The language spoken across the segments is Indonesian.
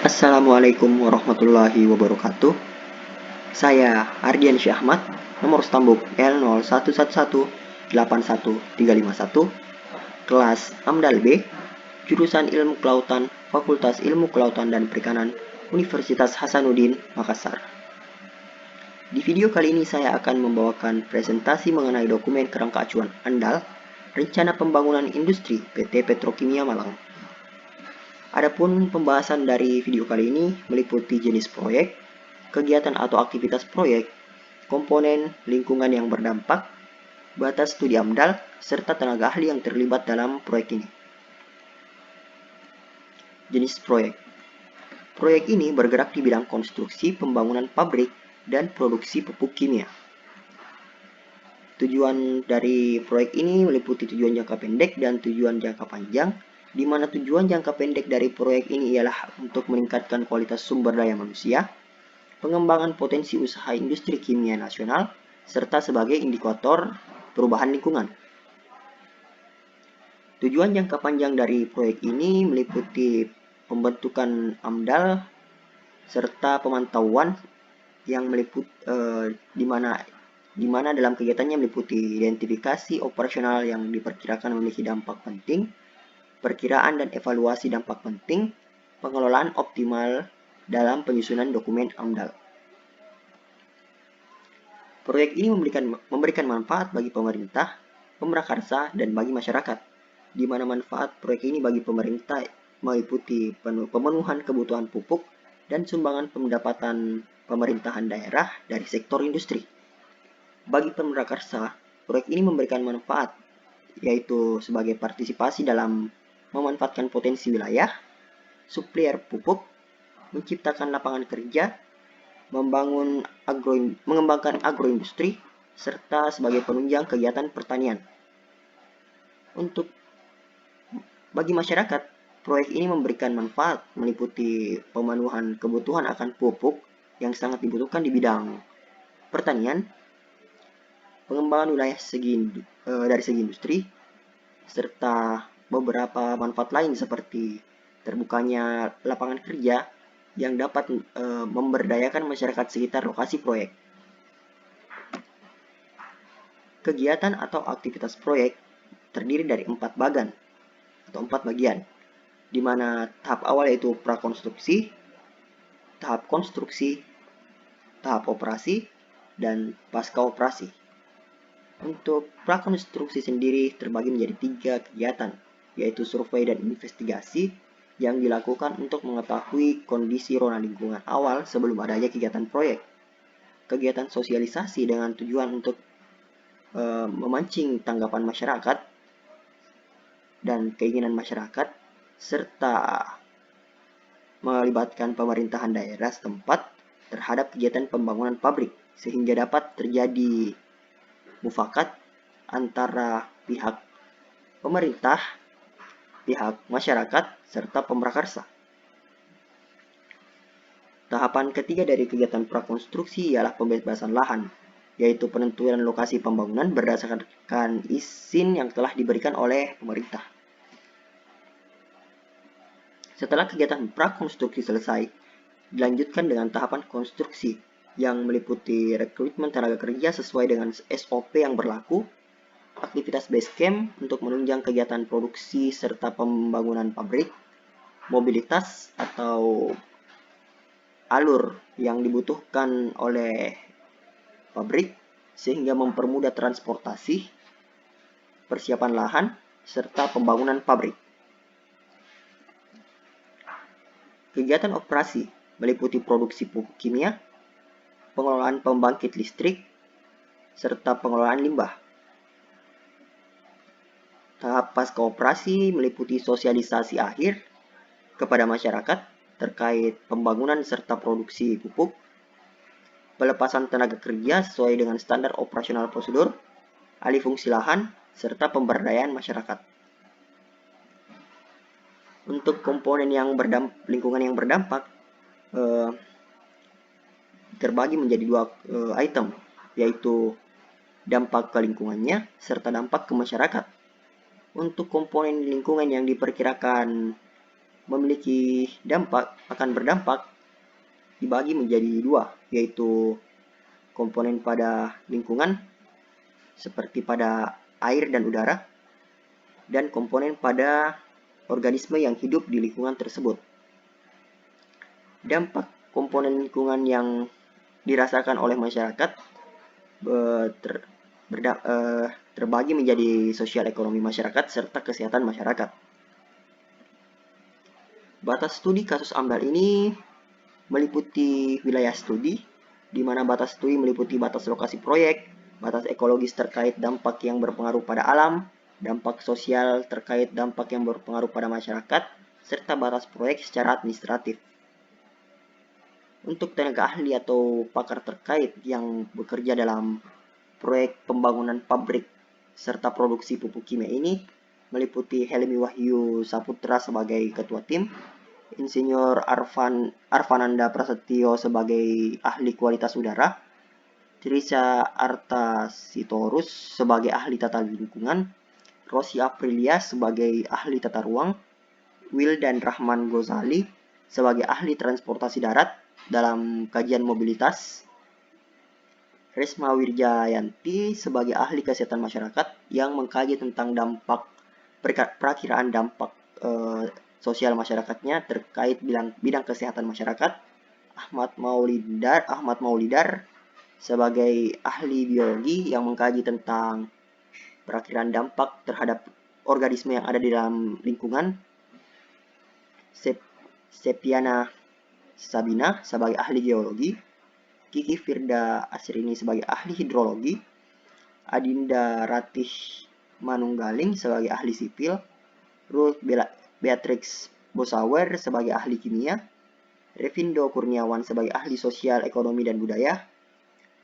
Assalamualaikum warahmatullahi wabarakatuh. Saya Ardian Syahmat, nomor stambuk L011181351, kelas Amdal B, jurusan Ilmu Kelautan, Fakultas Ilmu Kelautan dan Perikanan, Universitas Hasanuddin, Makassar. Di video kali ini saya akan membawakan presentasi mengenai dokumen kerangka acuan ANDAL, Rencana Pembangunan Industri PT Petrokimia Malang. Adapun pembahasan dari video kali ini meliputi jenis proyek, kegiatan atau aktivitas proyek, komponen lingkungan yang berdampak, batas studi AMDAL, serta tenaga ahli yang terlibat dalam proyek ini. Jenis proyek. Proyek ini bergerak di bidang konstruksi, pembangunan pabrik, dan produksi pupuk kimia. Tujuan dari proyek ini meliputi tujuan jangka pendek dan tujuan jangka panjang, di mana tujuan jangka pendek dari proyek ini ialah untuk meningkatkan kualitas sumber daya manusia, pengembangan potensi usaha industri kimia nasional, serta sebagai indikator perubahan lingkungan. Tujuan jangka panjang dari proyek ini meliputi pembentukan AMDAL serta pemantauan yang di mana dalam kegiatannya meliputi identifikasi operasional yang diperkirakan memiliki dampak penting, perkiraan dan evaluasi dampak penting, pengelolaan optimal dalam penyusunan dokumen AMDAL. Proyek ini memberikan manfaat bagi pemerintah, pemrakarsa, dan bagi masyarakat, di mana manfaat proyek ini bagi pemerintah meliputi pemenuhan kebutuhan pupuk dan sumbangan pendapatan pemerintahan daerah dari sektor industri. Bagi pemrakarsa, proyek ini memberikan manfaat, yaitu sebagai partisipasi dalam memanfaatkan potensi wilayah, supplier pupuk, menciptakan lapangan kerja, mengembangkan agroindustri, serta sebagai penunjang kegiatan pertanian. Bagi masyarakat, proyek ini memberikan manfaat meliputi pemenuhan kebutuhan akan pupuk yang sangat dibutuhkan di bidang pertanian, pengembangan wilayah dari segi industri, serta beberapa manfaat lain seperti terbukanya lapangan kerja yang dapat memberdayakan masyarakat sekitar lokasi proyek. Kegiatan atau aktivitas proyek terdiri dari 4 bagian, di mana tahap awal yaitu prakonstruksi, tahap konstruksi, tahap operasi, dan pasca operasi. Untuk prakonstruksi sendiri terbagi menjadi 3 kegiatan, yaitu survei dan investigasi yang dilakukan untuk mengetahui kondisi rona lingkungan awal sebelum adanya kegiatan proyek. Kegiatan sosialisasi dengan tujuan untuk memancing tanggapan masyarakat dan keinginan masyarakat, serta melibatkan pemerintahan daerah setempat terhadap kegiatan pembangunan pabrik, sehingga dapat terjadi mufakat antara pihak pemerintah, pihak masyarakat, serta pemrakarsa. Tahapan ketiga dari kegiatan prakonstruksi ialah pembebasan lahan, yaitu penentuan lokasi pembangunan berdasarkan izin yang telah diberikan oleh pemerintah. Setelah kegiatan prakonstruksi selesai, dilanjutkan dengan tahapan konstruksi yang meliputi rekrutmen tenaga kerja sesuai dengan SOP yang berlaku, aktivitas base camp untuk menunjang kegiatan produksi serta pembangunan pabrik, mobilitas atau alur yang dibutuhkan oleh pabrik sehingga mempermudah transportasi, persiapan lahan, serta pembangunan pabrik. Kegiatan operasi meliputi produksi pupuk kimia, pengelolaan pembangkit listrik, serta pengelolaan limbah. Tahap pasca operasi meliputi sosialisasi akhir kepada masyarakat terkait pembangunan serta produksi pupuk, pelepasan tenaga kerja sesuai dengan standar operasional prosedur, alih fungsi lahan, serta pemberdayaan masyarakat. Untuk komponen lingkungan yang berdampak terbagi menjadi 2 item, yaitu dampak ke lingkungannya serta dampak ke masyarakat. Untuk komponen lingkungan yang diperkirakan memiliki akan berdampak dibagi menjadi dua, yaitu komponen pada lingkungan seperti pada air dan udara, dan komponen pada organisme yang hidup di lingkungan tersebut. Dampak komponen lingkungan yang dirasakan oleh masyarakat terbagi menjadi sosial ekonomi masyarakat serta kesehatan masyarakat. Batas studi kasus AMDAL ini meliputi wilayah studi, di mana batas studi meliputi batas lokasi proyek, batas ekologis terkait dampak yang berpengaruh pada alam, dampak sosial terkait dampak yang berpengaruh pada masyarakat, serta batas proyek secara administratif. Untuk tenaga ahli atau pakar terkait yang bekerja dalam proyek pembangunan pabrik serta produksi pupuk kimia ini meliputi Helmi Wahyu Saputra sebagai ketua tim, Insinyur Arfananda Prasetyo sebagai ahli kualitas udara, Trisha Arta Sitorus sebagai ahli tata lingkungan, Rosi Aprilia sebagai ahli tata ruang, Wildan Rahman Gozali sebagai ahli transportasi darat dalam kajian mobilitas, Resma Wirjayanti sebagai ahli kesehatan masyarakat yang mengkaji tentang perakiraan dampak sosial masyarakatnya terkait bidang kesehatan masyarakat, Ahmad Maulidar sebagai ahli biologi yang mengkaji tentang perakiraan dampak terhadap organisme yang ada di dalam lingkungan, Septiana Sabina sebagai ahli geologi, Kiki Firda Asrini sebagai ahli hidrologi, Adinda Ratih Manunggaling sebagai ahli sipil, Ruth Beatrix Bosawer sebagai ahli kimia, Revindo Kurniawan sebagai ahli sosial, ekonomi, dan budaya,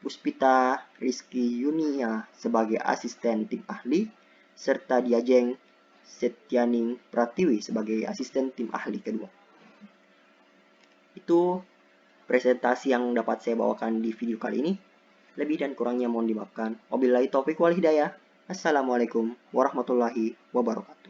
Puspita Rizky Yunia sebagai asisten tim ahli, serta Diajeng Setyaning Pratiwi sebagai asisten tim ahli kedua. Itu presentasi yang dapat saya bawakan di video kali ini. Lebih dan kurangnya mohon dimaafkan. Wabillahi taufiq wal hidayah. Assalamualaikum warahmatullahi wabarakatuh.